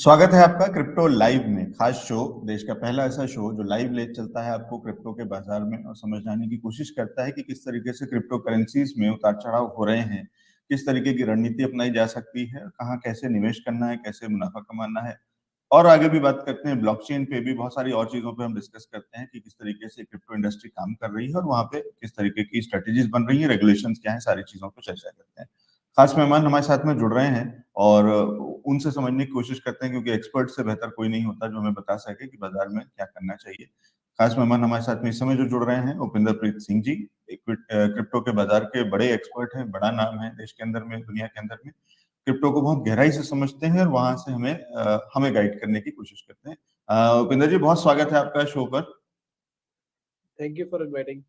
स्वागत है आपका क्रिप्टो लाइव में। खास शो, देश का पहला ऐसा शो जो लाइव ले चलता है आपको क्रिप्टो के बाजार में और समझ जाने की कोशिश करता है कि किस तरीके से क्रिप्टो करेंसीज में उतार चढ़ाव हो रहे हैं, किस तरीके की रणनीति अपनाई जा सकती है, कहाँ कैसे निवेश करना है, कैसे मुनाफा कमाना है। और आगे भी बात करते हैं ब्लॉकचेन पे भी, बहुत सारी और चीजों पे हम डिस्कस करते हैं कि किस तरीके से क्रिप्टो इंडस्ट्री काम कर रही है और वहाँ पे किस तरीके की स्ट्रेटेजीज बन रही है, रेगुलेशंस क्या है, सारी चीजों पर चर्चा करते हैं। खास मेहमान हमारे साथ में जुड़ रहे हैं और उनसे समझने की कोशिश करते हैं, क्योंकि एक्सपर्ट से बेहतर कोई नहीं होता जो हमें बता सके कि बाजार में क्या करना चाहिए। खास मेहमान हमारे साथ में इस समय जो जुड़ रहे हैं, उपिंदर प्रीत सिंह जी, क्रिप्टो के बाजार के बड़े एक्सपर्ट हैं, बड़ा नाम है देश के अंदर में, दुनिया के अंदर में। क्रिप्टो को बहुत गहराई से समझते हैं और वहां से हमें गाइड करने की कोशिश करते हैं। उपिंदर जी, बहुत स्वागत है आपका शो पर। Thank you for inviting.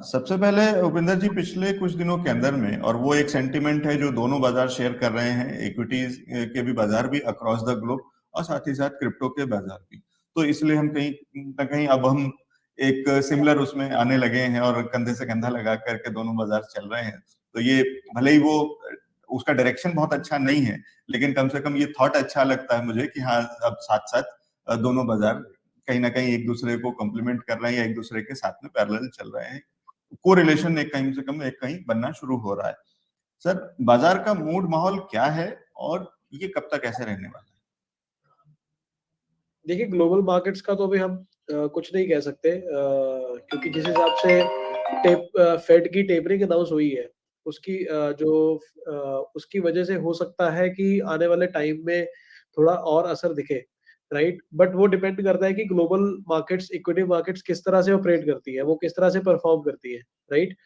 सबसे पहले उपिंदर जी, पिछले कुछ दिनों के अंदर में, और वो एक सेंटीमेंट है जो दोनों बाजार शेयर कर रहे हैं, इक्विटीज के भी बाजार भी अक्रॉस द ग्लोब और साथ ही साथ क्रिप्टो के बाजार भी। तो इसलिए हम कहीं ना कहीं अब हम एक सिमिलर उसमें आने लगे हैं और कंधे से कंधा लगा करके दोनों बाजार चल रहे हैं। तो ये भले ही वो उसका डायरेक्शन बहुत अच्छा नहीं है, लेकिन कम से कम ये थॉट अच्छा लगता है मुझे कि हाँ, अब साथ साथ दोनों बाजार कहीं ना कहीं एक दूसरे को कॉम्प्लीमेंट कर रहे हैं या एक दूसरे के साथ में पैरेलल चल रहे हैं। कोरिलेशन एक कहीं से कम एक कहीं बनना शुरू हो रहा है। सर, बाजार का मूड माहौल क्या है और ये कब तक ऐसे रहने वाला है? देखिए, ग्लोबल मार्केट्स का तो अभी हम कुछ नहीं कह सकते, क्योंकि जिस हिसाब से फेड की टेपरिंग अनाउंस हुई है, उसकी उसकी वजह से हो सकता है कि आने वाले टाइम में थोड़ा और असर दिखे, राइट? बट वो डिपेंड करता है कि ग्लोबल मार्केट्स, इक्विटी मार्केट्स किस तरह से ऑपरेट करती है, वो किस तरह से परफॉर्म करती है, राइट?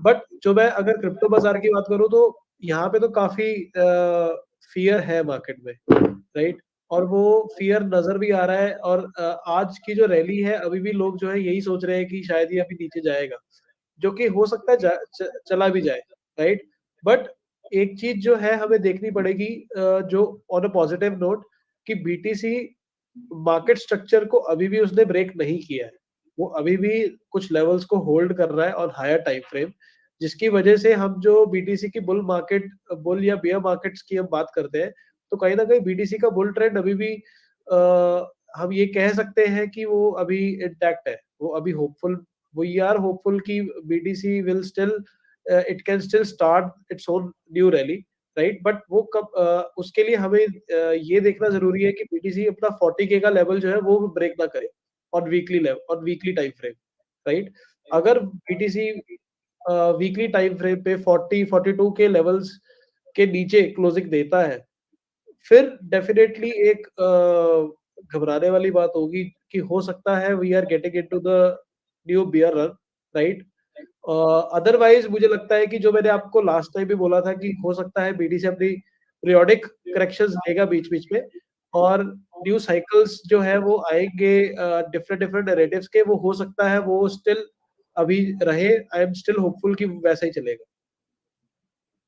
बट जो मैं अगर क्रिप्टो बाजार की बात करूँ तो यहाँ पे तो काफी फियर है मार्केट में, राइट? और वो फियर नजर भी आ रहा है, और आज की जो रैली है, अभी भी लोग जो है यही सोच रहे हैं कि शायद ये अभी नीचे जाएगा, जो कि हो सकता है चला भी जाए, राइट? बट एक चीज जो है हमें देखनी पड़ेगी, जो ऑन अ पॉजिटिव नोट, कि बीटीसी मार्केट स्ट्रक्चर को अभी भी उसने ब्रेक नहीं किया है। वो अभी भी कुछ लेवल्स को होल्ड कर रहा है ऑन हायर टाइम फ्रेम, जिसकी वजह से हम जो बीटीसी की बुल या बियर मार्केट्स की हम बात करते हैं, तो कहीं ना कहीं बीटीसी का बुल ट्रेंड अभी भी हम ये कह सकते हैं कि वो अभी इंटैक्ट है। वो अभी होपफुल, वी आर होपफुल कि BTC will still, it can still start its own new rally, right? But वो कब, उसके लिए हमें ये देखना जरूरी है कि बीटीसी अपना 40K का लेवल जो है वो ब्रेक ना करे on weekly level, on weekly time frame, right? अगर बीटीसी वीकली टाइम फ्रेम पे 40-42 के लेवल्स के नीचे क्लोजिंग देता है, फिर डेफिनेटली एक घबराने वाली बात होगी कि हो सकता है we are getting into the new bear run, right? Otherwise मुझे लगता है कि जो मैंने आपको लास्ट टाइम भी बोला था कि हो सकता है बीटीसी अपनी पीरियोडिक करेक्शंस लेगा बीच-बीच में, और न्यू साइकल्स जो है वो आएँगे डिफरेंट डिफरेंट नैरेटिव्स के, वो हो सकता है वो स्टिल अभी रहे। आई एम स्टिल होपफुल कि वैसा ही चलेगा।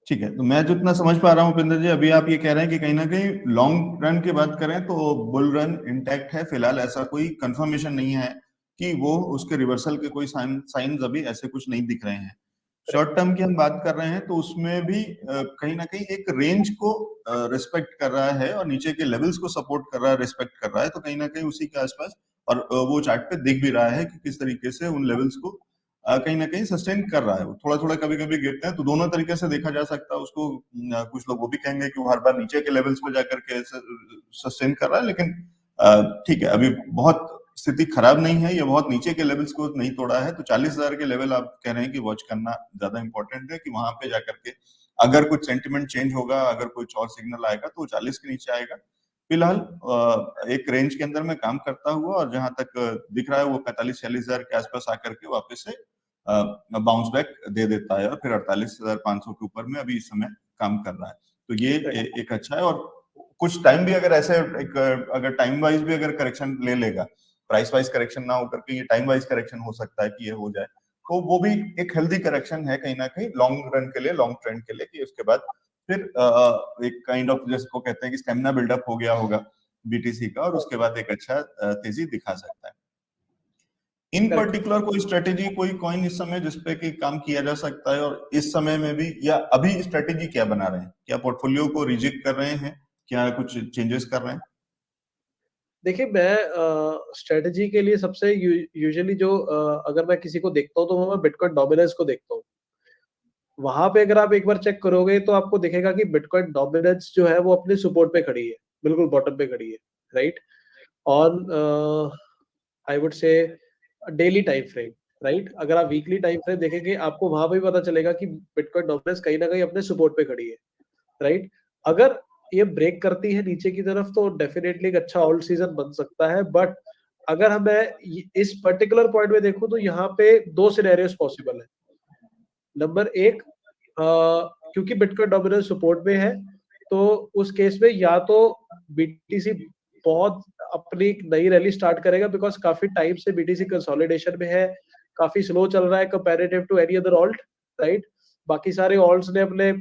ठीक है, तो मैं जितना समझ पा रहा हूँ उपिंदर जी, अभी आप ये कह रहे हैं कि कहीं ना कहीं लॉन्ग रन की बात करें तो बुल रन इंटैक्ट है फिलहाल, ऐसा कोई कंफर्मेशन नहीं है कि वो उसके रिवर्सल के कोई साइंस अभी ऐसे कुछ नहीं दिख रहे हैं। शॉर्ट टर्म की हम बात कर रहे हैं तो उसमें भी कहीं ना कहीं एक रेंज को रिस्पेक्ट कर रहा है और नीचे के लेवल्स को सपोर्ट कर रहा है, रिस्पेक्ट कर रहा है, तो कहीं ना कहीं उसी के आसपास। और वो चार्ट पे दिख भी रहा है कि किस तरीके से उन लेवल्स को कहीं ना कहीं सस्टेन कर रहा है। वो थोड़ा थोड़ा कभी कभी गिरते हैं, तो दोनों तरीके से देखा जा सकता है उसको। कुछ लोग वो भी कहेंगे कि वो हर बार नीचे के लेवल्स पे जाकर के सस्टेन कर रहा है, लेकिन ठीक है, अभी बहुत स्थिति खराब नहीं है, ये बहुत नीचे के लेवल्स को नहीं तोड़ा है। तो 40,000 के लेवल आप कह रहे हैं कि वॉच करना ज्यादा इंपॉर्टेंट है, कि वहां पे जाकर के अगर कुछ सेंटिमेंट चेंज होगा, अगर कुछ और सिग्नल आएगा तो 40 के नीचे आएगा। फिलहाल एक रेंज के अंदर में काम करता हुआ, और जहां तक दिख रहा है वो 45-46,000 के आसपास आकर के वापस से बाउंस बैक दे देता है और फिर 48,500 के ऊपर में अभी इस समय काम कर रहा है। तो ये एक अच्छा है। और कुछ टाइम भी अगर ऐसे एक अगर टाइम वाइज भी अगर करेक्शन ले लेगा, प्राइस वाइज करेक्शन ना होकर के ये टाइम वाइज करेक्शन हो सकता है कि ये हो जाए, तो वो भी एक हेल्दी करेक्शन है कहीं ना कहीं लॉन्ग रन के लिए, लॉन्ग ट्रेंड के लिए, कि उसके बाद फिर एक काइंड ऑफ जिसको कहते हैं कि स्टेमिना बिल्डअप हो गया होगा बीटीसी का, और उसके बाद एक अच्छा तेजी दिखा सकता है। इन Correct. पर्टिकुलर कोई स्ट्रेटेजी, कोई कॉइन इस समय जिसपे कि काम किया जा सकता है, और इस समय में भी, या अभी स्ट्रेटेजी क्या बना रहे हैं? क्या पोर्टफोलियो को रिजेक्ट कर रहे हैं? क्या कुछ चेंजेस कर रहे हैं? देखिए, मैं स्ट्रेटजी के लिए सबसे यूजुअली जो अगर मैं किसी को देखता हूँ तो वो मैं बिटकॉइन डोमिनेंस को देखता हूँ। वहाँ पे अगर आप एक बार चेक करोगे तो आपको दिखेगा कि बिटकॉइन डोमिनेंस जो है वो अपने सपोर्ट पे खड़ी है, बिल्कुल बॉटम पे खड़ी है, right? On I would say daily time frame, right? अगर आप वीकली टाइम फ्रेम देखेंगे आपको वहाँ पे भी पता चलेगा कि बिटकॉइन डोमिनेंस कहीं न कहीं अपने सपोर्ट पे खड़ी है, राइट? अगर ये ब्रेक करती है नीचे की तरफ तो डेफिनिटली एक अच्छा ऑल्ट सीजन बन सकता है, बट अगर हमें इस पर्टिकुलर पॉइंट में देखूं तो यहाँ पे 2 सिनेरियोस पॉसिबल है। नंबर 1, क्योंकि बिटकॉइन डोमिनेंस सपोर्ट में है, तो उस केस में या तो बीटीसी बहुत अपनी एक नई रैली स्टार्ट करेगा, बिकॉज काफी टाइम से बीटीसी कंसोलिडेशन में है, काफी स्लो चल रहा है comparative to any other alt, right? बाकी सारे ऑल्ट्स ने अपने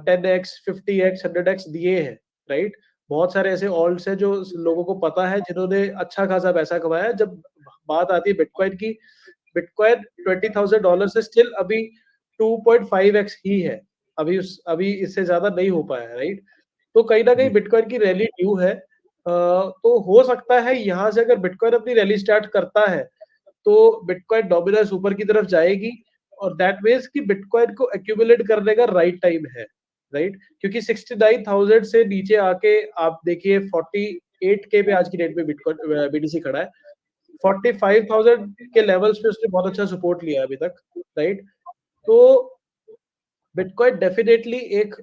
10x 50x 100x दिए हैं, राइट? बहुत सारे ऐसे ऑल्ट्स हैं जो लोगों को पता है, जिन्होंने अच्छा खासा पैसा कमाया है। जब बात आती है बिटकॉइन की, बिटकॉइन $20,000 से स्टिल अभी 2.5x ही है, अभी इससे ज्यादा नहीं हो पाया है, राइट? तो कहीं ना कहीं बिटकॉइन की रैली ड्यू है। तो हो सकता है यहाँ से अगर बिटकॉइन अपनी रैली स्टार्ट करता है तो बिटकॉइन डोमिनेंस ऊपर की तरफ जाएगी, और दैट मीन्स कि बिटकॉइन को एक्यूमुलेट करने का राइट टाइम है, राइट? क्योंकि 69,000 से नीचे आके आप देखिए 48K पे आज की डेट में बिटकॉइन बीटीसी खड़ा है। 45,000 के लेवल्स पे उसने बहुत अच्छा सपोर्ट लिया अभी तक, राइट? तो बिटकॉइन डेफिनेटली एक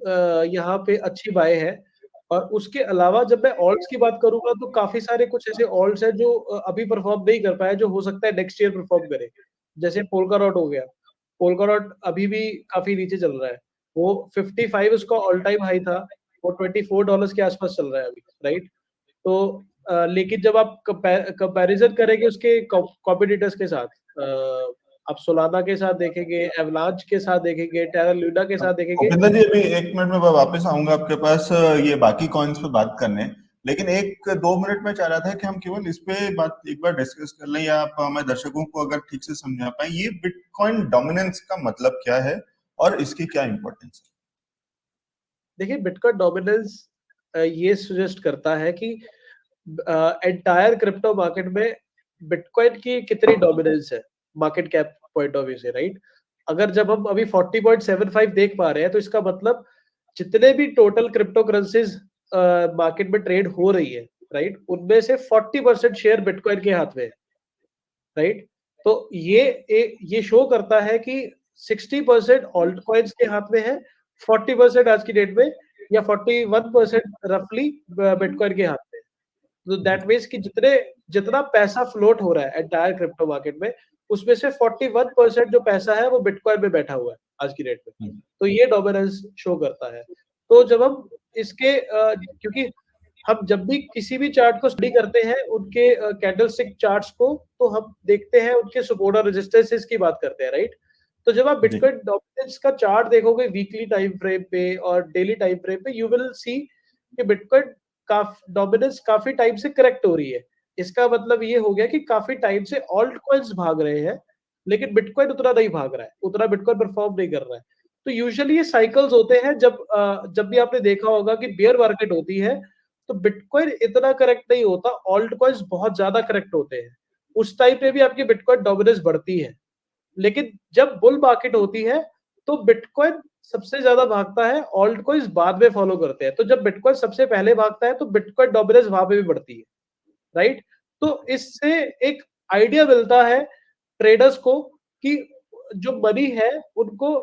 यहाँ पे अच्छी बाय है। और उसके अलावा जब मैं ऑल्ट्स की बात करूंगा तो काफी सारे कुछ ऐसे ऑल्ट्स हैं जो अभी परफॉर्म नहीं कर पाए, जो हो सकता है नेक्स्ट ईयर परफॉर्म करे। जैसे पोल्काडॉट हो गया, पोल्काडॉट अभी भी काफी नीचे चल रहा है। वो 55 उसका ऑल टाइम हाई था, वो $24 के आसपास चल रहा है अभी, राइट? तो लेकिन जब आप कंपैरिजन करेंगे उसके कॉम्पिटिटर्स के साथ, आप सोलाना के साथ देखेंगे, एवलांच के साथ देखेंगे, टेरा लूना के साथ देखेंगे। उपेंद्र जी, अभी 1 मिनट में मैं वापस आऊंगा आपके पास ये बाकी कॉइन्स पे बात करने, लेकिन 1-2 मिनट में चाह रहा था कि हम केवल इस पे बात एक बार डिस्कस कर लें, या आप हमारे दर्शकों को अगर ठीक से समझा पाए, ये बिटकॉइन डोमिनेंस का मतलब क्या है और इसकी क्या इंपॉर्टेंस है? देखिए, बिटकॉइन डोमिनेंस ये सजेस्ट करता है कि एंटायर क्रिप्टो मार्केट में बिटकॉइन की कितनी डोमिनेंस है market cap point of view से, राइट? अगर जब हम अभी 40.75 देख पा रहे हैं तो इसका मतलब जितने भी टोटल क्रिप्टो करेंसीज मार्केट में ट्रेड हो रही है, राइट, उनमें से 40% शेयर बिटकॉइन के हाथ में है, राइट? तो ये शो करता है कि 60% ऑल्ट कॉइन्स के हाथ में है, 40% आज की डेट में, या 41% रफली बिटकॉइन के हाथ में। तो दैट मीन्स कि जितना पैसा फ्लोट हो रहा है एंटायर क्रिप्टो मार्केट में, उसमें से 41% जो पैसा है वो बिटकॉइन में बैठा हुआ है आज की डेट में। तो ये डोमिनेंस शो करता है। तो जब हम इसके क्योंकि हम जब भी किसी भी चार्ट को स्टडी करते हैं, उनके कैंडलस्टिक चार्ट्स को, तो हम देखते हैं उनके सपोर्ट और रेजिस्टेंसेस की बात करते हैं, राइट? तो जब आप बिटकॉइन डोमिनेंस का चार्ट देखोगे वीकली टाइम फ्रेम पे और डेली टाइम फ्रेम पे, यू विल सी कि बिटकॉइन डोमिनेंस काफी टाइम से करेक्ट हो रही है। इसका मतलब ये हो गया कि काफी टाइम से ऑल्ट कॉइन्स भाग रहे हैं, लेकिन बिटकॉइन उतना नहीं भाग रहा है, उतना बिटकॉइन परफॉर्म नहीं कर रहा है। तो यूजुअली ये साइकिल्स होते हैं। जब भी आपने देखा होगा कि बेयर मार्केट होती है तो बिटकॉइन इतना करेक्ट नहीं होता, ऑल्ट कॉइन्स बहुत ज्यादा करेक्ट होते हैं। उस टाइम पे भी आपकी बिटकॉइन डोमिनेंस बढ़ती है। लेकिन जब बुल मार्केट होती है तो बिटकॉइन सबसे ज्यादा भागता है, ऑल्ट कॉइन्स बाद में फॉलो करते हैं। तो जब बिटकॉइन सबसे पहले भागता है तो बिटकॉइन डोमिनेंस वहां पे भी बढ़ती है, राइट? तो इससे एक आइडिया मिलता है ट्रेडर्स को कि जो मनी है उनको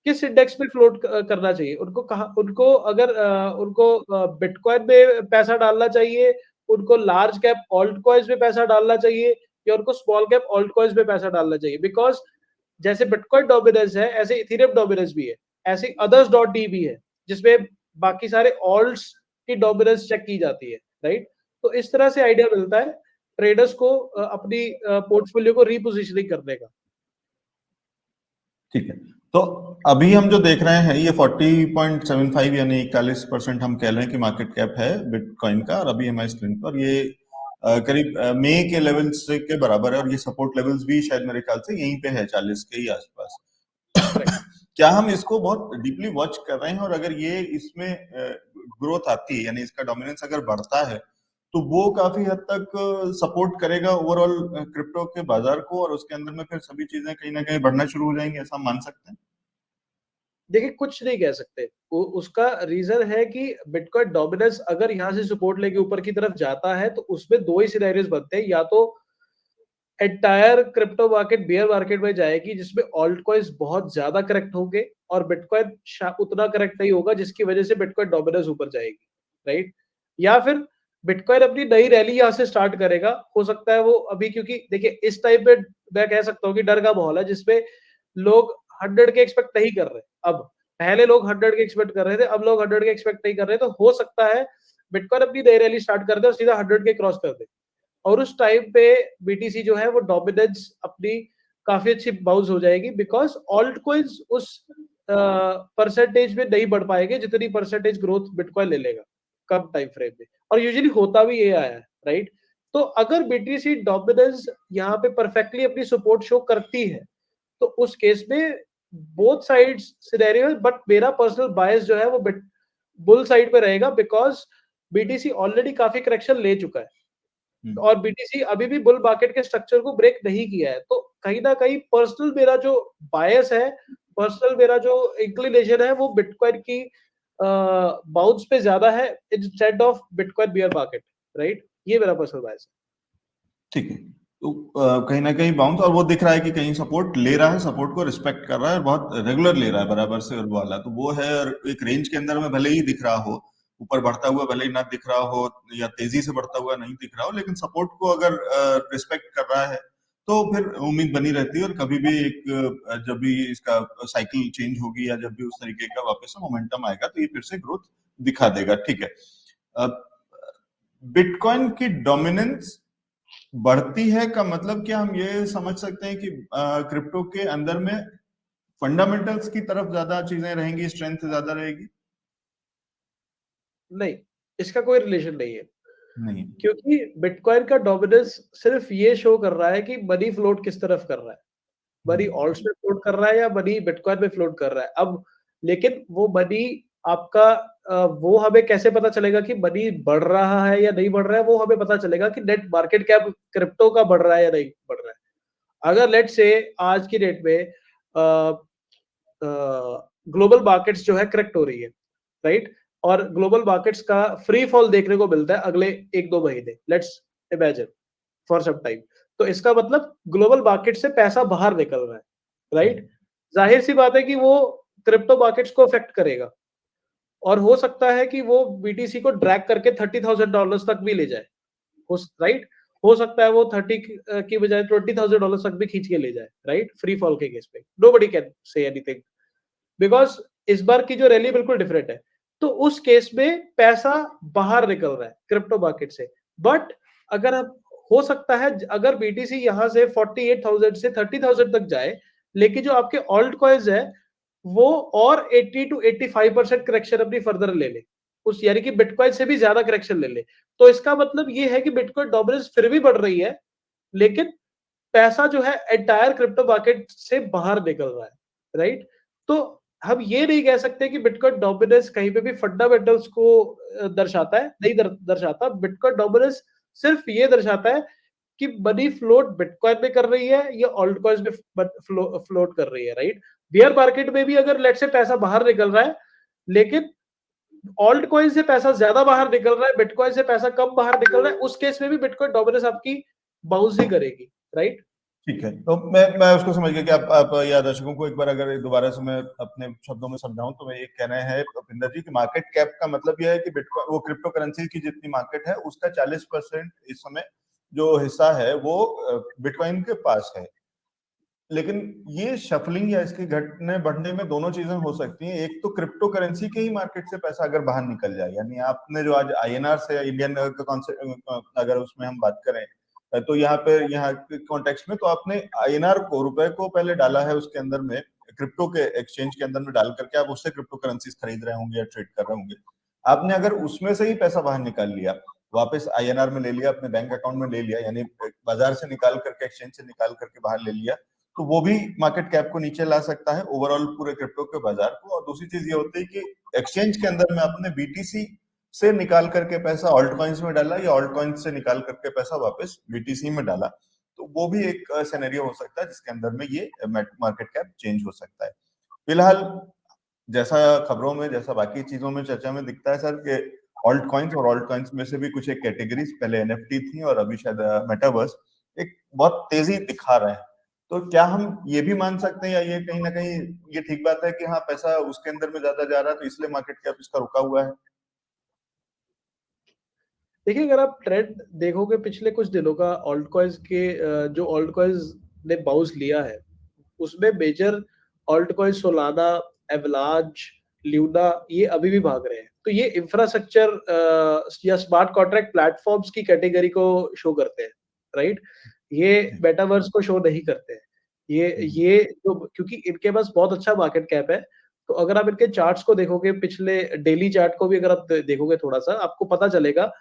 किस इंडेक्स में फ्लोट करना चाहिए, उनको कहा, उनको अगर उनको बिटकॉइन में पैसा डालना चाहिए, उनको लार्ज कैप ऑल्ट कॉइन्स में पैसा डालना चाहिए, या उनको स्मॉल कैप ऑल्ट कॉइन्स में पैसा डालना चाहिए। बिकॉज जैसे बिटकॉइन डोमिनेंस है ऐसे इथेरियम डोमिनेंस भी है, ऐसे अदर्स डॉट डी भी है, जिसमें बाकी सारे ऑल्ट्स की डोमिनेंस चेक की जाती है, राइट? तो इस तरह से आइडिया मिलता है ट्रेडर्स को अपनी पोर्टफोलियो को रीपोजिशनिंग करने का। ठीक है, तो अभी हम जो देख रहे हैं ये 40.75 यानी 41% हम कह रहे हैं कि मार्केट कैप है बिटकॉइन का, और अभी हमारे स्क्रीन पर ये करीब मई के लेवल्स के बराबर है, और ये सपोर्ट लेवल्स भी शायद मेरे ख्याल से यहीं पे है 40 के ही आसपास। क्या हम इसको बहुत डीपली वॉच कर रहे हैं, और अगर ये इसमें ग्रोथ आती है, यानी इसका डोमिनेंस अगर बढ़ता है, तो वो काफी हद तक सपोर्ट करेगा ओवरऑल क्रिप्टो के बाजार को, और उसके अंदर में फिर सभी चीजें कहीं ना कहीं बढ़ना शुरू हो जाएंगी, ऐसा हम मान सकते हैं? देखिए, कुछ नहीं कह सकते। उसका रीजन है कि बिटकॉइन डोमिनेंस अगर यहाँ से सपोर्ट लेके ऊपर की तरफ जाता है, तो उसमें दो ही सिनेरियोज बनते हैं। या तो entire crypto market beer market में जाएगी, जिसमें ऑल्ट कॉइन्स बहुत ज्यादा करेक्ट होंगे, और बिटकॉइन उतना करेक्ट नहीं होगा, जिसकी वजह से बिटकॉइन डोमिनेंस ऊपर जाएगी, राइट? या फिर बिटकॉइन अपनी नई रैली यहाँ से स्टार्ट करेगा। हो सकता है वो अभी, क्योंकि देखिए इस टाइम पे मैं कह सकता हूँ कि डर का माहौल है, जिसपे लोग 100 के एक्सपेक्ट नहीं कर रहे। अब पहले लोग 100 के एक्सपेक्ट कर रहे थे, अब लोग 100 के एक्सपेक्ट नहीं कर रहे। तो हो सकता है बिटकॉइन अपनी नई रैली स्टार्ट कर दे और सीधा 100 के क्रॉस कर दे, और उस टाइम पे बीटीसी जो है वो डोमिनेंस अपनी काफी अच्छी बाउंस हो जाएगी, बिकॉज ऑल्ट कॉइन्स उस परसेंटेज में नहीं बढ़ पाएंगे जितनी परसेंटेज ग्रोथ बिटकॉइन ले लेगा कम टाइम फ्रेम में। और यूजुअली होता भी ये आया है, राइट? तो अगर बीटीसी डोमिनेंस यहाँ पे परफेक्टली अपनी सपोर्ट शो करती है, तो उस केस में बोथ साइड्स सिनेरियो है, बट मेरा पर्सनल बायस जो है वो बुल साइड पे रहेगा, बिकॉज बीटीसी ऑलरेडी काफी करेक्शन ले चुका है, और बीटीसी अभी भी बुल मार्केट के स्ट्रक्चर को ब्रेक नहीं किया है। तो कहीं ना कहीं पर्सनल मेरा जो बायस है, पर्सनल मेरा जो इंक्लिनेशन है, वो बिटकॉइन की बाउंस पे ज्यादा है instead of bitcoin beer market, right? ये मेरा पर्सनल बायस है। ठीक है, तो कहीं ना कहीं बाउंस, और वो दिख रहा है कि कहीं सपोर्ट ले रहा है, सपोर्ट को रिस्पेक्ट कर रहा है, और बहुत रेगुलर ले रहा है बराबर से, और वो वाला तो वो है। और एक रेंज के अंदर में भले ही दिख रहा हो, ऊपर बढ़ता हुआ भले ही ना दिख रहा हो, या तेजी से बढ़ता हुआ नहीं दिख रहा हो, लेकिन सपोर्ट को अगर रिस्पेक्ट कर रहा है, तो फिर उम्मीद बनी रहती है। और कभी भी एक जब भी इसका साइकिल चेंज होगी, या जब भी उस तरीके का वापस से मोमेंटम आएगा, तो ये फिर से ग्रोथ दिखा देगा। ठीक है, बिटकॉइन की डोमिनेंस बढ़ती है का मतलब क्या हम ये समझ सकते हैं कि क्रिप्टो के अंदर में फंडामेंटल्स की तरफ ज्यादा चीजें रहेंगी, स्ट्रेंथ ज्यादा रहेगी? नहीं, इसका कोई रिलेशन नहीं है, नहीं। क्योंकि बिटकॉइन का डोमिनेंस सिर्फ ये शो कर रहा है कि मनी फ्लोट किस तरफ कर रहा है। मनी ऑल्ट्स में फ्लोट कर रहा है या मनी बिटकॉइन में फ्लोट कर रहा है। अब लेकिन वो मनी आपका वो हमें कैसे पता चलेगा कि मनी बढ़ रहा है या नहीं बढ़ रहा है? वो हमें पता चलेगा कि नेट मार्केट कैप क्रिप्टो का बढ़ रहा है या नहीं बढ़ रहा है। अगर लेट्स से आज की डेट में ग्लोबल मार्केट्स जो है करेक्ट हो रही है, राइट? और ग्लोबल मार्केट्स का फ्री फॉल देखने को मिलता है अगले 1-2 महीने, let's imagine for some time. तो इसका मतलब ग्लोबल मार्केट से पैसा बाहर निकल रहा है, राइट? जाहिर सी बात है कि वो क्रिप्टो मार्केट्स को अफेक्ट करेगा, और हो सकता है कि वो बीटीसी को ड्रैग करके $30,000 तक भी ले जाए, राइट? हो सकता है वो 30 की बजाय $20,000 तक भी खींच के ले जाए, राइट? फ्री फॉल के केस पे nobody can say anything, because इस बार की जो रैली बिल्कुल डिफरेंट है। तो उस केस में पैसा बाहर निकल रहा है क्रिप्टो मार्केट से। बट अगर हम, हो सकता है अगर बीटीसी यहां से 48,000 से 30,000 तक जाए, लेकिन जो आपके ऑल्ट कॉइन्स है वो और 80 to 85% करेक्शन अपनी फर्दर ले ले, उस यानी कि बिटकॉइन से भी ज्यादा करेक्शन ले ले, तो इसका मतलब ये है कि बिटकॉइन डोमिनेंस फिर भी बढ़ रही है, लेकिन पैसा जो है एंटायर क्रिप्टो मार्केट से बाहर निकल रहा है, राइट? तो हम ये नहीं कह सकते कि बिटकॉइन डोमिनेंस कहीं पे भी फंडामेंटल्स को दर्शाता है, नहीं दर्शाता। बिटकॉइन डोमिनेंस सिर्फ ये दर्शाता है कि मनी फ्लोट बिटकॉइन में कर रही है या ऑल्ट कॉइन्स में फ्लोट कर रही है, राइट? बियर मार्केट में भी अगर लेट से पैसा बाहर निकल रहा है, लेकिन ऑल्ट कॉइन से पैसा ज्यादा बाहर निकल रहा है, बिटकॉइन से पैसा कम बाहर निकल रहा है, उस केस में भी बिटकॉइन डोमिनेंस आपकी बाउंस ही करेगी, राइट? ठीक है, तो मैं उसको समझ गया कि आप या दर्शकों को एक बार अगर दोबारा से मैं अपने शब्दों में समझाऊं, तो मैं ये कहना है भूपिंदर जी कि मार्केट कैप का मतलब यह है कि बिटकॉइन, वो क्रिप्टो करेंसी की जितनी मार्केट है उसका 40% इस समय जो हिस्सा है वो बिटकॉइन के पास है। लेकिन ये शफलिंग या इसके घटने बढ़ने में दोनों चीजें हो सकती हैं। एक तो क्रिप्टो करेंसी के ही मार्केट से पैसा अगर बाहर निकल जाए, यानी आपने जो आज आईएनआर से इंडियन का कॉन्सेप्ट अगर उसमें हम बात करें, तो यहाँ पे यहाँ के कॉन्टेक्स्ट में तो आपने आईएनआर को, रुपए को पहले डाला है उसके अंदर में, क्रिप्टो के एक्सचेंज के अंदर में डाल करके आप उससे क्रिप्टो करेंसीज खरीद रहे होंगे या ट्रेड कर रहे होंगे। आपने अगर उसमें से ही पैसा बाहर निकाल लिया, वापस INR में ले लिया, अपने बैंक अकाउंट में ले लिया, यानी बाजार से निकाल करके, एक्सचेंज से निकाल करके बाहर ले लिया, तो वो भी मार्केट कैप को नीचे ला सकता है ओवरऑल पूरे क्रिप्टो के बाजार को। और दूसरी चीज ये होती है कि एक्सचेंज के अंदर में आपने BTC से निकाल करके पैसा ऑल्ट कॉइन्स में डाला, या ऑल्ट कॉइन्स से निकाल करके पैसा वापस BTC में डाला, तो वो भी एक सिनेरियो हो सकता है जिसके अंदर में ये मार्केट कैप चेंज हो सकता है। फिलहाल जैसा खबरों में, जैसा बाकी चीजों में चर्चा में दिखता है सर, कि ऑल्ट कॉइन्स और ऑल्ट कॉइन्स में से भी कुछ एक कैटेगरीज, पहले NFT थी और अभी शायद मेटावर्स, एक बहुत तेजी दिखा रहे हैं। तो क्या हम ये भी मान सकते हैं, या ये कहीं ना कहीं ये ठीक बात है कि हाँ पैसा उसके अंदर में ज्यादा जा रहा है तो इसलिए मार्केट कैप इसका रुका हुआ है? देखिए, अगर आप ट्रेंड देखोगे पिछले कुछ दिनों का ऑल्ट कॉइन्स के, जो ऑल्ट कॉइन्स ने बाउंस लिया है, उसमें major alt coin Solana, Avalanche, Luna, ये अभी भी भाग रहे हैं। तो ये इंफ्रास्ट्रक्चर या स्मार्ट कॉन्ट्रैक्ट प्लेटफॉर्म्स की कैटेगरी को शो करते हैं, राइट? ये मेटावर्स को शो नहीं करते हैं। ये जो, क्योंकि इनके पास बहुत अच्छा मार्केट कैप है। तो अगर आप इनके चार्ट्स को देखोगे, पिछले डेली चार्ट को भी अगर आप देखोगे थोड़ा सा, आपको पता चलेगा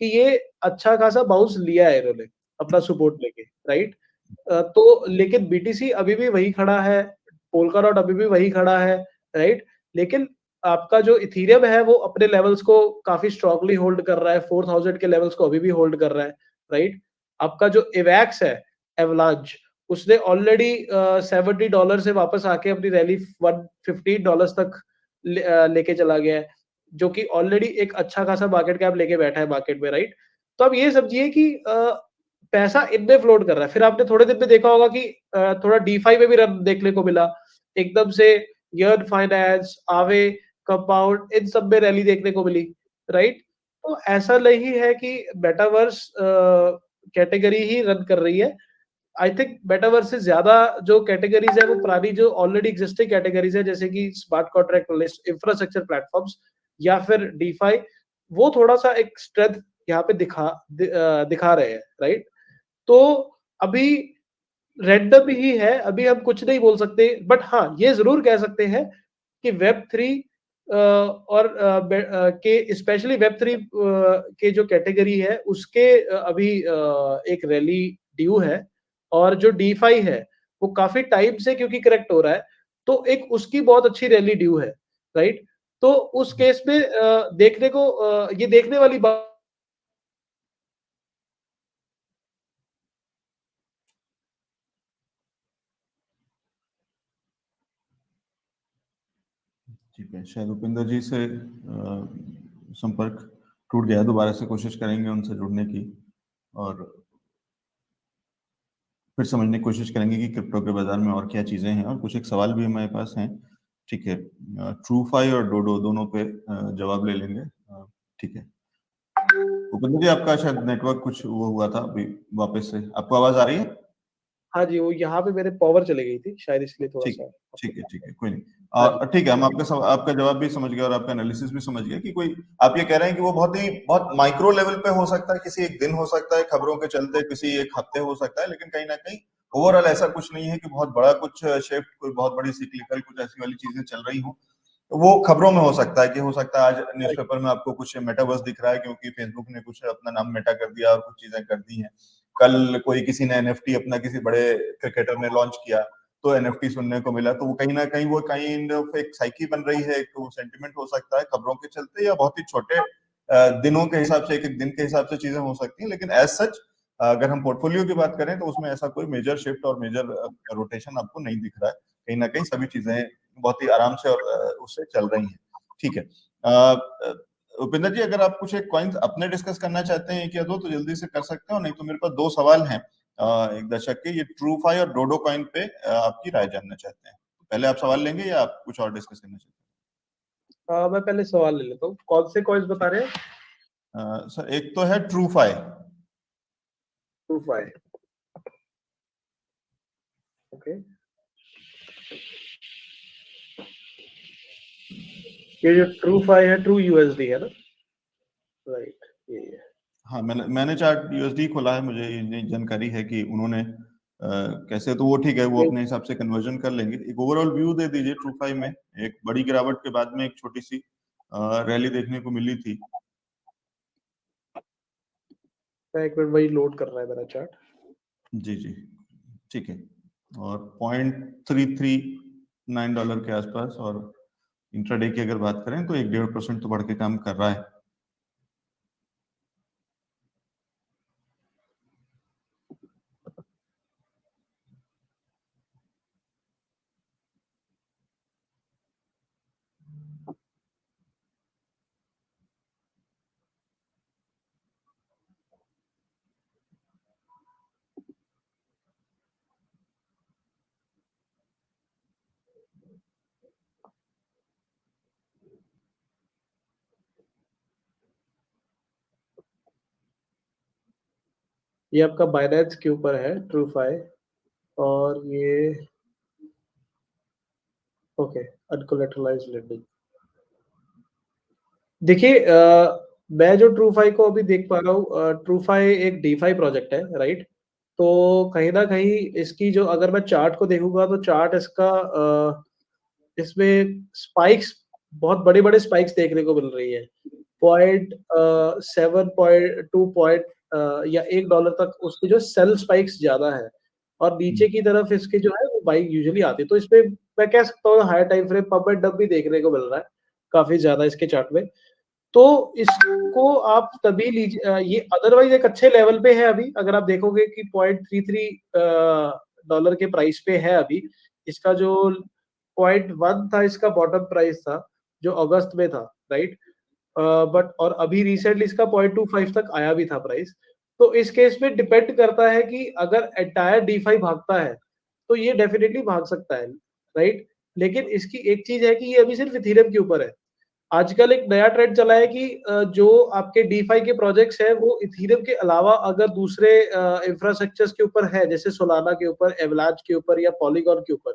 कि ये अच्छा खासा बाउंस लिया है इन्होंने अपना सपोर्ट लेके, राइट? तो लेकिन BTC अभी भी वही खड़ा है, पोल्काडॉट अभी भी वही खड़ा है, राइट? लेकिन आपका जो इथेरियम है वो अपने लेवल्स को काफी स्ट्रांगली होल्ड कर रहा है, 4000 के लेवल्स को अभी भी होल्ड कर रहा है, राइट? आपका जो एवैक्स है, एवलांच, उसने ऑलरेडी $70 से वापस आके अपनी रैली $115 तक लेके चला गया है, जो कि ऑलरेडी एक अच्छा खासा मार्केट कैप लेके बैठा है मार्केट में, राइट? तो अब ये समझिए कि पैसा इनमें फ्लोट कर रहा है। फिर आपने थोड़े दिन में देखा होगा कि थोड़ा DeFi में भी रन देखने को मिला। एकदम से यर्न फाइनेंस, आवे, कंपाउंड, इन सब में रैली देखने को मिली, राइट? तो ऐसा नहीं है कि मेटावर्स कैटेगरी ही रन कर रही है। आई थिंक मेटावर्स से ज्यादा जो कैटेगरीज है वो पुरानी जो ऑलरेडी एग्जिस्टिंग कैटेगरीज है, जैसे कि smart contract list, infrastructure platforms या फिर DeFi, वो थोड़ा सा एक स्ट्रेंथ यहाँ पे दिखा रहे हैं, राइट? तो अभी रैंडम ही है, अभी हम कुछ नहीं बोल सकते, बट हाँ, ये ज़रूर कह सकते हैं कि वेब 3 और के स्पेशली वेब 3 के जो कैटेगरी है उसके अभी एक रैली ड्यू है, और जो DeFi है वो काफ़ी टाइम से क्योंकि करेक्ट हो रहा है, तो एक उसकी बहुत अच्छी रैली ड्यू है, राइट? तो उस केस में देखने को ये देखने वाली बात। ठीक है, शायद उपिंदर जी से संपर्क टूट गया, दोबारा से कोशिश करेंगे उनसे जुड़ने की और फिर समझने की कोशिश करेंगे कि क्रिप्टो के बाजार में और क्या चीजें हैं, और कुछ एक सवाल भी हमारे पास हैं। ठीक है, ट्रूफाई और डोडो दोनों पे जवाब ले लेंगे। ठीक है, उपिंदर जी आपका शायद नेटवर्क कुछ वो हुआ था, अभी वापस से आपको आवाज आ रही है? हाँ जी, वो यहाँ पे मेरे पावर चली गई थी, शायद इसलिए ठीक थोड़ा-सा। ठीक है, कोई नहीं। हाँ जी। ठीक है, हम आपका जवाब भी समझ गए और आपका एनालिसिस भी समझ गए कि कोई, आप ये कह रहे हैं कि वो बहुत माइक्रो लेवल पे हो सकता है, किसी एक दिन हो सकता है, खबरों के चलते किसी एक हफ्ते हो सकता है, लेकिन कहीं ना कहीं ओवरऑल ऐसा कुछ नहीं है कि बहुत बड़ा कुछ शिफ्ट, कोई बहुत बड़ी सिक्लिकल कुछ ऐसी वाली चीजें चल रही हो। तो वो खबरों में हो सकता है, कि हो सकता है आज न्यूज़पेपर में आपको कुछ मेटावर्स दिख रहा है क्योंकि फेसबुक ने कुछ अपना नाम मेटा कर दिया और कुछ चीजें कर दी हैं। कल कोई किसी ने NFT अपना किसी बड़े क्रिकेटर ने लॉन्च किया, तो NFT सुनने को मिला, तो वो कहीं ना कहीं वो काइंड ऑफ एक साइकी बन रही है, एक सेंटिमेंट हो सकता है खबरों के चलते, या बहुत ही छोटे दिनों के हिसाब से, एक एक दिन के हिसाब से चीजें हो सकती हैं, लेकिन एज सच अगर हम पोर्टफोलियो की बात करें तो उसमें ऐसा कोई मेजर शिफ्ट और मेजर रोटेशन आपको नहीं दिख रहा है। कहीं ना कहीं सभी चीजें बहुत ही आराम से और उससे चल रही हैं। ठीक है, उपिंदर जी अगर आप कुछ एक कॉइन्स अपने डिस्कस करना चाहते हैं एक या दो, तो जल्दी से कर सकते हो, नहीं तो मेरे पास दो सवाल हैं एक दर्शक के, ये ट्रूफाई और डोडो कॉइन पे आपकी राय जानना चाहते हैं। पहले आप सवाल लेंगे या आप कुछ और डिस्कस करना चाहते मैं पहले सवाल ले लेता हूँ, कौन से कॉइन्स बता रहे हैं? हैं? सर एक तो है ट्रूफाई। ट्रूफाई, ओके। ये जो ट्रूफाई है, ट्रू USD है ना? राइट, ये है। हाँ, मैंने चार्ट USD खोला है, मुझे ये जानकारी है कि उन्होंने कैसे, तो वो ठीक है, वो अपने हिसाब से कन्वर्जन कर लेंगे। एक ओवरऑल व्यू दे दीजिए ट्रूफाई में, एक बड़ी गिरावट के बाद में एक छोटी सी रैली देखने को मिली थी। एक मिनट, वही लोड कर रहा है मेरा चार्ट। जी जी, ठीक है। और $0.339 के आसपास, और इंट्राडे की अगर बात करें तो 1.5% तो बढ़ के काम कर रहा है। ये आपका बाइनेंस के ऊपर है ट्रूफाई, और ये ओके अनकोलेटरलाइज्ड लेंडिंग। देखिए मैं जो ट्रूफाई को अभी देख पा रहा हूँ, ट्रूफाई एक डीफाई प्रोजेक्ट है, राइट? तो कहीं ना कहीं इसकी जो, अगर मैं चार्ट को देखूंगा तो चार्ट इसका इसमें स्पाइक्स, बहुत बड़े बड़े स्पाइक्स देखने को मिल रही है। 0.7 2 पॉइंट या $1 तक उसकी जो सेल स्पाइक्स ज्यादा है, और नीचे की तरफ इसके जो है वो बाइक यूजुअली आती है। तो इसमें मैं कह सकता हूँ high time frame pub and dump भी देखने को मिल रहा है काफी ज्यादा इसके चार्ट में। तो इसको आप तभी लीजिए, ये अदरवाइज एक अच्छे लेवल पे है अभी। अगर आप देखोगे कि $0.33 के प्राइस पे है अभी। इसका जो 0.1 था, इसका बॉटम प्राइस था जो अगस्त में था, राइट? बट और अभी रिसेंटली इसका 0.25 तक आया भी था प्राइस। तो इस केस में डिपेंड करता है कि अगर एंटायर डीफाई भागता है तो ये डेफिनेटली भाग सकता है, राइट? लेकिन इसकी एक चीज है कि ये अभी सिर्फ इथेरियम के ऊपर है। आजकल एक नया ट्रेंड चला है कि जो आपके डीफाई के प्रोजेक्ट्स हैं वो इथेरियम के अलावा अगर दूसरे इंफ्रास्ट्रक्चर्स के ऊपर है, जैसे सोलाना के ऊपर, एवलांच के ऊपर या पॉलीगॉन के ऊपर,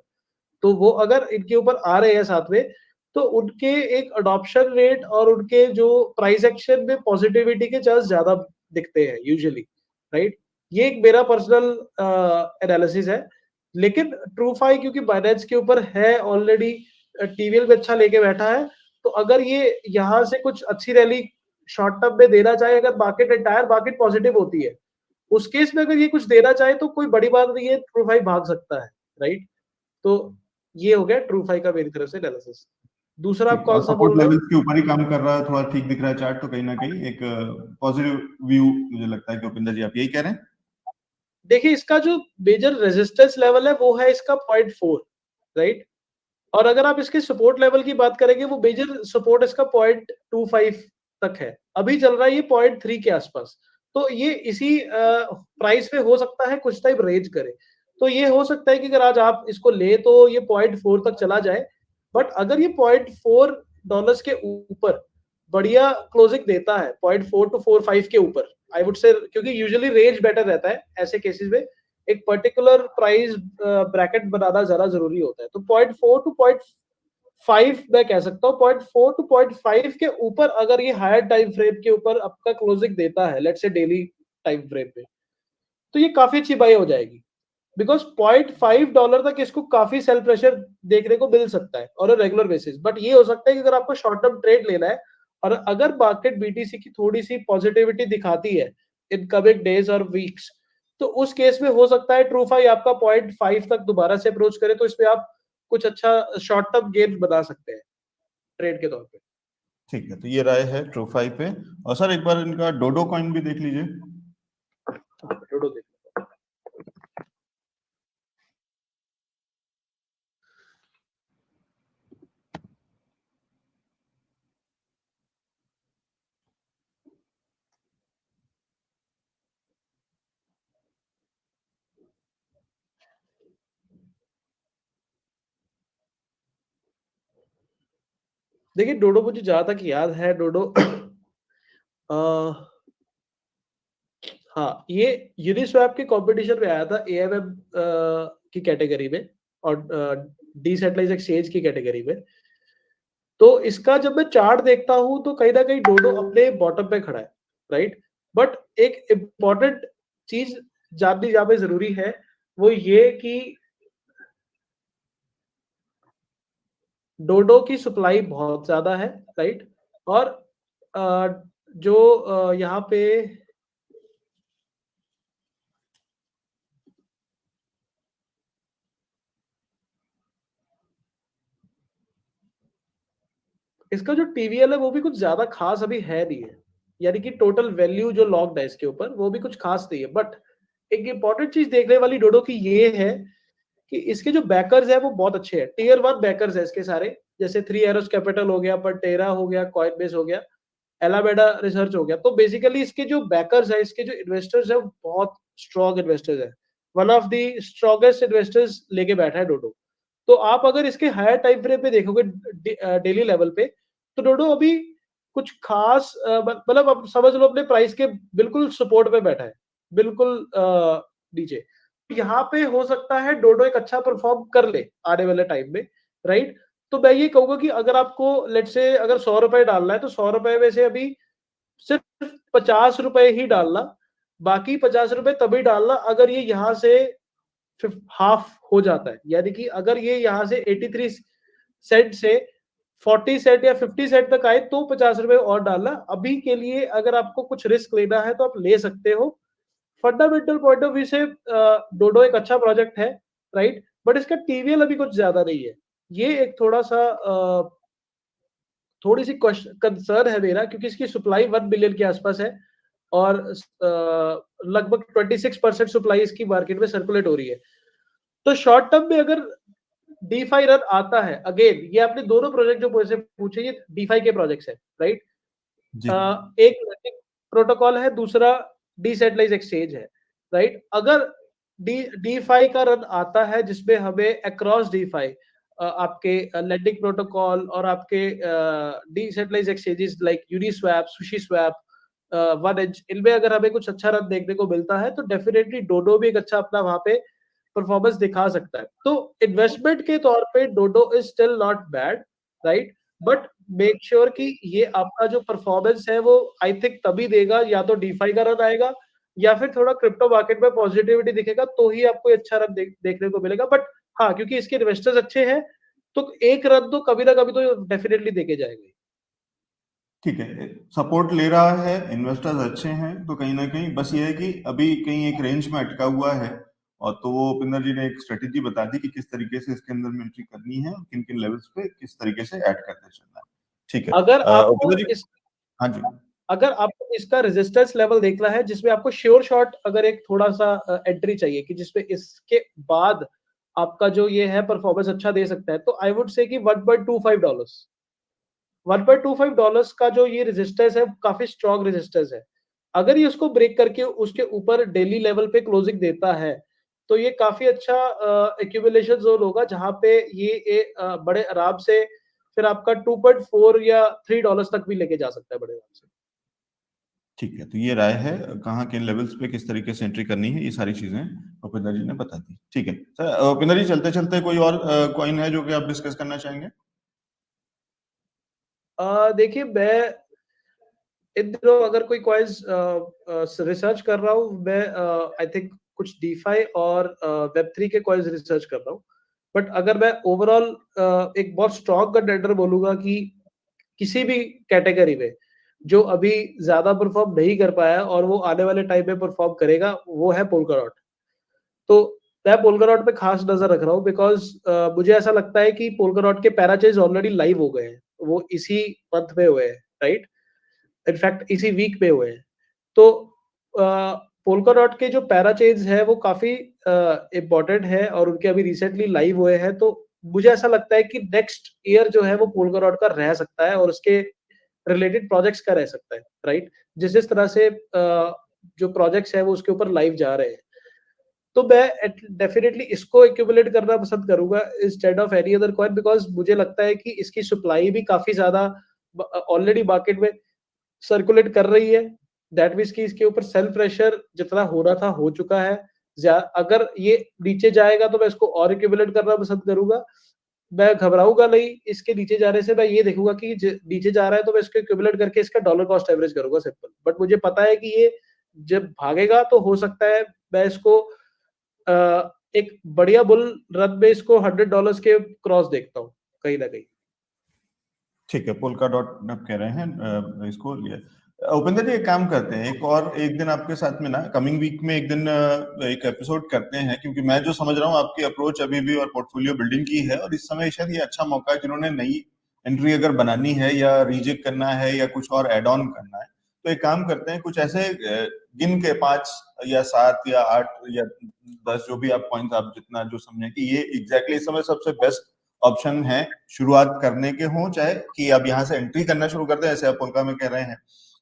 तो वो अगर इनके ऊपर आ रहे हैं साथ में, तो उनके एक अडॉप्शन रेट और उनके जो प्राइस एक्शन में पॉजिटिविटी के चांस ज्यादा दिखते हैं यूजुअली, राइट? ये एक मेरा पर्सनल एनालिसिस है। लेकिन ट्रूफाई क्योंकि बाइनेंस के ऊपर है ऑलरेडी, टीवीएल में अच्छा लेके बैठा है, तो अगर ये यहाँ से कुछ अच्छी रैली शॉर्ट टर्म में देना चाहे, अगर मार्केट एंटायर मार्केट पॉजिटिव होती है, उस केस में अगर ये कुछ देना चाहे तो कोई बड़ी बात नहीं है, ट्रूफाई भाग सकता है, राइट? तो ये हो गया ट्रूफाई का मेरी तरफ से एनालिसिस। दूसरा आप ठीक, और कौन सा सपोर्ट बोल रहे लेवल्स हो? के ऊपर ही काम कर रहा है, थोड़ा ठीक दिख रहा है चार्ट, तो कहीं ना कहीं एक पॉजिटिव व्यू मुझे लगता है कि उपिंदर जी आप यही कह रहे हैं। देखिए इसका जो मेजर रेजिस्टेंस लेवल है वो है इसका 0.4, राइट? और अगर आप इसके सपोर्ट लेवल की बात करेंगे, वो मेजर सपोर्ट इसका 0.25 तक है। अभी चल रहा है ये 0.3 के आसपास। तो ये इसी प्राइस पे हो सकता है कुछ टाइम रेंज करे। तो ये हो सकता है कि अगर आज आप इसको ले तो ये 0.4 तक चला जाए। बट अगर ये $0.4 के ऊपर बढ़िया क्लोजिंग देता है, 0.4 टू 4.5 के ऊपर, आई वुड से, क्योंकि यूजुअली रेंज बेटर रहता है ऐसे केसेस में, एक पर्टिकुलर प्राइस ब्रैकेट बनाना ज्यादा जरूरी होता है। तो 0.4 टू 0.5 मैं कह सकता हूँ, 0.4 टू 0.5 के ऊपर अगर ये हायर टाइम फ्रेम के ऊपर आपका क्लोजिंग देता है, let's say daily time frame पे, तो ये काफी अच्छी बाई हो जाएगी। बिकॉज $0.5 तक इसको काफी सेल प्रेशर देखने को मिल सकता है और रेगुलर बेसिस। बट ये हो सकता है कि अगर आपको शॉर्ट टर्म ट्रेड लेना है और अगर मार्केट बीटीसी की थोड़ी सी पॉजिटिविटी दिखाती है इन कमिंग डेज और वीक्स, तो उस केस में हो सकता है ट्रूफाई आपका 0.5 तक दोबारा से अप्रोच करे, तो इसमें आप कुछ अच्छा शॉर्ट टर्म गेन बना सकते हैं ट्रेड के तौर पे। ठीक है, तो ये राय है ट्रूफाई पे। और सर एक बार इनका डोडो कॉइन भी देख लीजिए। डोडो देख। देखिए डोडो, मुझे जहां तक याद है डोडो हाँ, ये यूनिस्वैप के कंपटीशन में आया था एएमएम की कैटेगरी में और डिसेंट्रलाइज्ड एक्सचेंज की कैटेगरी में। तो इसका जब मैं चार्ट देखता हूं तो कहीं ना कहीं डोडो अपने बॉटम पे खड़ा है, राइट? बट एक इम्पॉर्टेंट चीज जाननी यहाँ पे जरूरी है, वो ये कि डोडो की सप्लाई बहुत ज्यादा है, राइट? और जो यहाँ पे इसका जो टीवीएल है वो भी कुछ ज्यादा खास अभी है नहीं है, यानी कि टोटल वैल्यू जो लॉक्ड है इसके ऊपर वो भी कुछ खास नहीं है। बट एक इंपॉर्टेंट चीज देखने वाली डोडो की ये है कि इसके जो बैकर्स है वो बहुत अच्छे हैं, टीयर 1 बैकर्स है इसके सारे, जैसे थ्री एरोस कैपिटल हो गया, पटेरा हो गया, कॉइनबेस हो गया, एलामेडा रिसर्च हो गया। तो बेसिकली इसके जो बैकर्स है, इसके जो इन्वेस्टर्स है वो बहुत स्ट्रॉन्ग इन्वेस्टर्स है, one of the strongest investors लेके बैठा है डोडो। तो आप अगर इसके हायर टाइम फ्रेम पे देखोगे डेली लेवल पे, तो डोडो अभी कुछ खास मतलब आप समझ लो अपने प्राइस के बिल्कुल सपोर्ट पे बैठा है, बिल्कुल नीचे। यहाँ पे हो सकता है डोडो एक अच्छा परफॉर्म कर ले आने वाले टाइम में, राइट। तो मैं ये कहूंगा कि अगर आपको लेट से अगर 100 रुपए डालना है तो 100 रुपए में से अभी सिर्फ 50 रुपए ही डालना, बाकी 50 रुपए तभी डालना अगर ये यहाँ से हाफ हो जाता है, यानी कि अगर ये यहाँ से 83 सेंट से 40 सेंट या 50 सेंट तक आए तो 50 रुपए और डालना। अभी के लिए अगर आपको कुछ रिस्क लेना है तो आप ले सकते हो। फंडामेंटल पॉइंट ऑफ व्यू से डोडो एक अच्छा प्रोजेक्ट है, राइट, बट इसका टीवीएल अभी कुछ ज्यादा नहीं है। ये एक थोड़ा सा थोड़ी सी कंसर्न है मेरा, क्योंकि इसकी सप्लाई 1 बिलियन के आसपास है और लगभग 26% सप्लाई इसकी मार्केट में सर्कुलेट हो रही है। तो शॉर्ट टर्म में अगर डीफाई रन आता है, अगेन ये आपने दोनों प्रोजेक्ट जो मुझसे पूछे ये डीफाई के प्रोजेक्ट्स है, राइट। जी एक लैंडिंग प्रोटोकॉल है, दूसरा डिसेंट्रलाइज एक्सचेंज है, राइट। अगर डीफाई का रन आता है जिसमें हमें अक्रॉस डीफाई आपके लैंडिंग प्रोटोकॉल और आपके decentralize exchanges like Uniswap, Sushi swap, one edge, इनमें अगर हमें कुछ अच्छा रन देखने को मिलता है तो डेफिनेटली डोडो भी एक अच्छा अपना वहां पे परफॉर्मेंस दिखा सकता है। तो इन्वेस्टमेंट के तौर पे dodo is still not bad, right, but make sure कि ये आपका जो परफॉर्मेंस है वो आई थिंक तभी देगा, या तो डीफाई का रन आएगा या फिर थोड़ा क्रिप्टो मार्केट में पॉजिटिविटी दिखेगा तो ही आपको अच्छा रन देखने को मिलेगा। बट हाँ, क्योंकि इसके इन्वेस्टर्स अच्छे हैं तो एक रन तो कभी ना कभी तो डेफिनेटली देके जाएंगे। ठीक है, सपोर्ट ले रहा है, इन्वेस्टर्स अच्छे हैं, तो कहीं ना कहीं बस ये है कि अभी कहीं एक रेंज में अटका हुआ है। और तो वो उपिंदर जी ने एक स्ट्रेटेजी बता दी कि किस तरीके से इसके अंदर में एंट्री करनी है और किन किन लेवल्स पे किस तरीके से ऐड करते चलना है। ठीक है, अगर आपको उपिंदर जी। इस हाँ जी। अगर आपको इसका रेजिस्टेंस लेवल देखना है जिसमें आपको श्योर शॉट अगर एक थोड़ा सा एंट्री चाहिए कि जिसपे इसके बाद आपका जो ये है परफॉर्मेंस अच्छा दे सकता है, तो आई वुड से कि $1.25, $1.25 का जो ये रेजिस्टेंस है काफी स्ट्रॉन्ग रेजिस्टेंस है। अगर ये उसको ब्रेक करके उसके ऊपर डेली लेवल पे क्लोजिंग देता है तो ये काफी अच्छा एक्यूमुलेशन जोन होगा जहां पे ये बड़े आराम से फिर आपका 2.4 या $3 तक भी लेके जा सकता है बड़े आराम से। ठीक है, तो ये राय है कहाँ किन लेवल्स पे किस तरीके से एंट्री करनी है, ये सारी चीजें उपिंदर जी ने बता दी। ठीक है सर, उपिंदर जी चलते चलते कोई और कॉइन है जो कि आप डिस्कस करना चाहेंगे? देखिए मैं इन दिनों अगर कोई कॉइन्स रिसर्च कर रहा हूँ, मैं आई थिंक कुछ डीफाई और वेब3 के कॉइन्स रिसर्च कर रहा हूँ। बट अगर मैं ओवरऑल एक बहुत स्ट्रॉन्ग कंटेंडर बोलूंगा कि किसी भी कैटेगरी में जो अभी ज्यादा परफॉर्म नहीं कर पाया और वो आने वाले टाइम में परफॉर्म करेगा, वो है पोल्काडॉट। तो मैं पोल्काडॉट पे खास नजर रख रहा हूँ बिकॉज मुझे ऐसा लगता है कि पोल्काडॉट के पैराचेज ऑलरेडी लाइव हो गए हैं, वो इसी मंथ में हुए हैं, राइट, इनफैक्ट इसी वीक में हुए हैं। तो पोल्काडॉट के जो पैराचेज है वो काफी इम्पोर्टेंट है और उनके अभी रिसेंटली लाइव हुए हैं। तो मुझे ऐसा लगता है कि नेक्स्ट ईयर जो है वो पोल्काडॉट का रह सकता है और उसके रिलेटेड प्रोजेक्ट्स का रह सकता है, राइट, जिस तरह से जो प्रोजेक्ट्स है वो उसके ऊपर लाइव जा रहे हैं। तो मैं डेफिनेटली इसको एक्यूमुलेट करना पसंद करूंगा instead of any other coin, because मुझे लगता है कि इसकी सप्लाई भी काफी ज्यादा ऑलरेडी मार्केट में सर्कुलेट कर रही है। दैट मीन्स कि इसके ऊपर सेल प्रेशर जितना होना था हो चुका है। अगर ये नीचे जाएगा तो मैं इसको और एक्यूमुलेट करना पसंद करूंगा। मैं घबराऊंगा नहीं इसके नीचे जाने से, मैं ये देखूंगा कि नीचे जा रहा है तो मैं इसको एक्यूमुलेट करके इसका डॉलर कॉस्ट एवरेज करूंगा, सिंपल। बट मुझे पता है कि ये जब भागेगा तो हो सकता है मैं इसको एक बढ़िया बुल रन में इसको $100 के क्रॉस देखता हूँ कहीं ना कहीं। ठीक है, पोल्का डॉट आप कह रहे हैं इसको लिया। उपेंद्र जी एक काम करते हैं, एक दिन आपके साथ में ना कमिंग वीक में एक दिन एक एपिसोड करते हैं, क्योंकि मैं जो समझ रहा हूँ आपकी अप्रोच अभी भी और पोर्टफोलियो बिल्डिंग की है और इस समय शायद ये अच्छा मौका है जिन्होंने नई एंट्री अगर बनानी है या रिजेक्ट करना है या कुछ और एड ऑन करना है, तो एक काम करते हैं, कुछ ऐसे गिन के 5 या 7 या 8 या 10 जो भी आप पॉइंट्स आप जितना जो समझें कि ये एग्जैक्टली इस समय सबसे बेस्ट ऑप्शन है शुरुआत करने के हों, चाहे कि आप यहाँ से एंट्री करना शुरू कर दें, ऐसे आप पोल्का में कह रहे हैं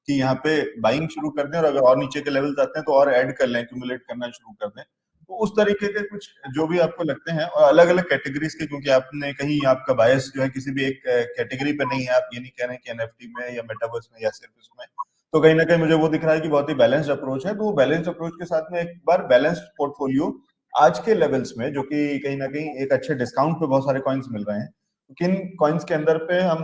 कि यहाँ पे बाइंग शुरू कर दें और अगर और नीचे के लेवल आते हैं तो और ऐड कर लें, एक्यूमुलेट करना शुरू कर दें। तो उस तरीके के कुछ जो भी आपको लगते हैं, और अलग अलग कैटेगरीज के, क्योंकि आपने कहीं आपका बायस जो है किसी भी एक कैटेगरी पे नहीं है, आप ये नहीं कह रहे हैं कि एनएफटी में या मेटावर्स में या सिर्फ इसमें, तो कहीं ना कहीं मुझे वो दिख रहा है कि बहुत ही बैलेंस्ड अप्रोच है। तो वो बैलेंस्ड अप्रोच के साथ में एक बार बैलेंस्ड पोर्टफोलियो आज के लेवल्स में, जो कि कहीं ना कहीं एक अच्छे डिस्काउंट पे बहुत सारे कॉइन्स मिल रहे हैं, किन कॉइन्स के अंदर पे हम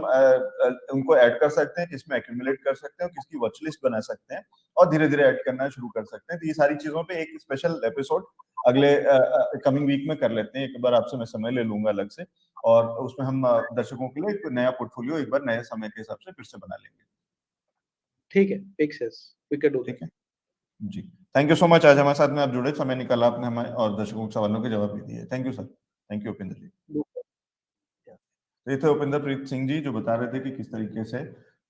उनको ऐड कर सकते हैं, किसमें एक्यूमुलेट कर सकते हैं, किसकी वॉच लिस्ट बना सकते हैं और धीरे धीरे ऐड करना शुरू कर सकते हैं। तो ये सारी चीजों पे एक स्पेशल एपिसोड अगले कमिंग वीक में कर लेते हैं। एक बार आपसे मैं समय ले लूंगा अलग से, और उसमें हम दर्शकों के लिए एक नया पोर्टफोलियो एक बार नए समय के हिसाब से फिर से बना लेंगे। ठीक है, make sense, we can do that. ठीक है जी, थैंक यू सो मच। आज हमारे साथ में आप जुड़े, समय निकाला आपने हमारे और दर्शकों के सवालों के जवाब भी दिए। Thank you sir, thank you Upendra ji. ये थे उपेंद्र प्रीत सिंह जी, जो बता रहे थे कि किस तरीके से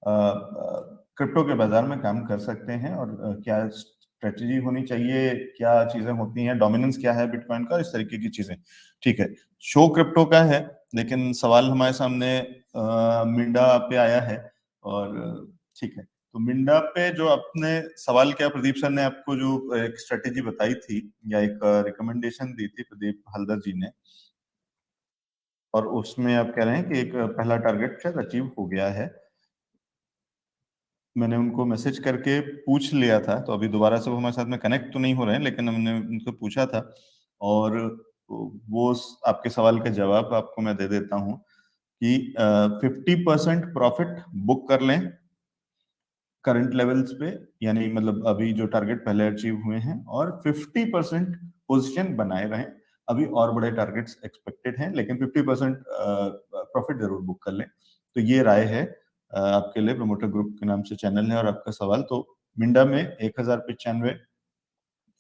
क्रिप्टो के बाजार में काम कर सकते हैं और क्या स्ट्रेटेजी होनी चाहिए, क्या चीजें होती हैं, डोमिनेंस क्या है बिटकॉइन का, इस तरीके की चीजें। ठीक है, शो क्रिप्टो का है, लेकिन सवाल हमारे सामने मिंडा पे आया है। और ठीक है, तो मिंडा पे जो आपने सवाल किया, प्रदीप सर ने आपको जो एक स्ट्रेटेजी बताई थी या एक रिकमेंडेशन दी थी प्रदीप हल्दर जी ने, और उसमें आप कह रहे हैं कि एक पहला टारगेट शायद अचीव हो गया है। मैंने उनको मैसेज करके पूछ लिया था, तो अभी दोबारा से वो हमारे साथ में कनेक्ट तो नहीं हो रहे हैं, लेकिन हमने उनको पूछा था और वो आपके सवाल का जवाब आपको मैं दे देता हूँ कि 50% प्रॉफिट बुक कर लें करंट लेवल्स पे, यानी मतलब अभी जो टारगेट पहले अचीव हुए हैं, और 50% पोजीशन बनाए रहें। अभी और बड़े टारगेट्स एक्सपेक्टेड हैं, लेकिन 50% प्रॉफिट जरूर बुक कर लें। तो ये राय है आपके लिए, प्रमोटर ग्रुप के नाम से चैनल है। और आपका सवाल, तो मिंडा में 1095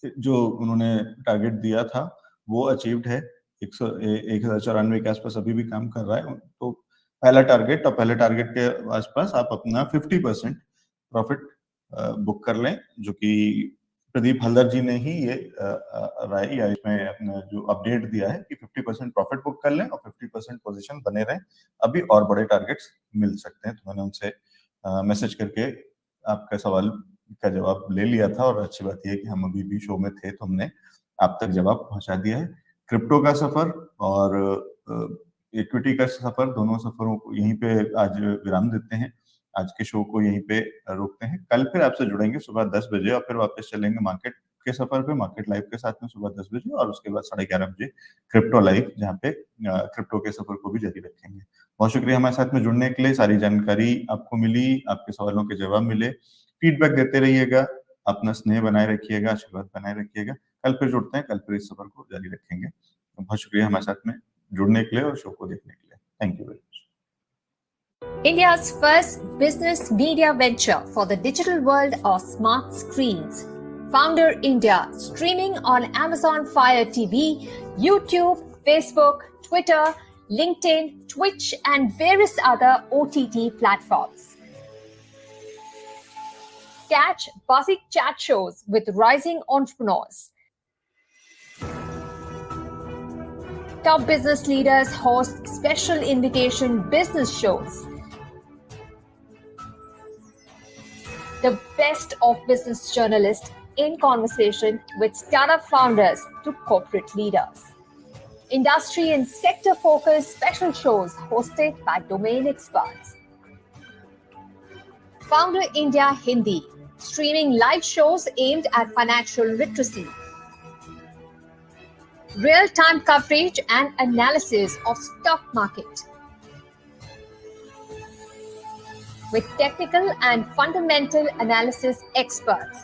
जो उन्होंने टारगेट दिया था वो अचीव्ड है। 1094 के आसपास अभी भी काम कर रहा है। तो पहला टारगेट, और पहले टारगेट के आसपास आप अपना 50% प्रॉफिट बुक कर लें, जो कि प्रदीप हल्दर जी ने ही ये राय या इसमें अपना जो अपडेट दिया है कि 50% प्रॉफिट बुक कर लें और 50% पोजीशन बने रहें, अभी और बड़े टारगेट्स मिल सकते हैं। तो मैंने उनसे मैसेज करके आपका सवाल का जवाब ले लिया था, और अच्छी बात यह है कि हम अभी भी शो में थे तो हमने आप तक जवाब पहुंचा दिया है। क्रिप्टो का सफर और इक्विटी का सफर, दोनों सफरों को यहीं पे आज विराम देते हैं। आज के शो को यहीं पे रोकते हैं। कल फिर आपसे जुड़ेंगे सुबह 10 बजे और फिर वापस चलेंगे मार्केट के सफर पे, मार्केट लाइव के साथ में सुबह 10 बजे, और उसके बाद 11:30 बजे क्रिप्टो लाइव, जहाँ पे क्रिप्टो के सफर को भी जारी रखेंगे। बहुत शुक्रिया हमारे साथ में जुड़ने के लिए। सारी जानकारी आपको मिली, आपके सवालों के जवाब मिले। फीडबैक देते रहिएगा, अपना स्नेह बनाए रखिएगा, आशीर्वाद बनाए रखिएगा। कल फिर जुड़ते हैं, कल फिर इस सफर को जारी रखेंगे। बहुत शुक्रिया हमारे साथ में जुड़ने के लिए और शो को देखने के लिए। Thank you very much. India's first business media venture for the digital world of smart screens. Founder India, streaming on Amazon Fire TV, YouTube, Facebook, Twitter, LinkedIn, Twitch, and various other OTT platforms. Catch buzzy chat shows with rising entrepreneurs. Top business leaders host special invitation business shows. The best of business journalists in conversation with startup founders to corporate leaders. Industry and sector-focused special shows hosted by domain experts. Founder India Hindi, streaming live shows aimed at financial literacy. Real-time coverage and analysis of stock market. With technical and fundamental analysis experts.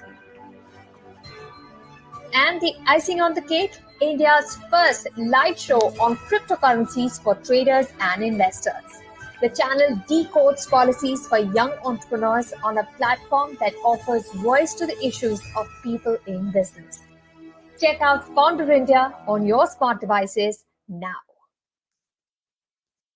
And the icing on the cake, India's first live show on cryptocurrencies for traders and investors. The channel decodes policies for young entrepreneurs on a platform that offers voice to the issues of people in business. Check out Founder India on your smart devices now.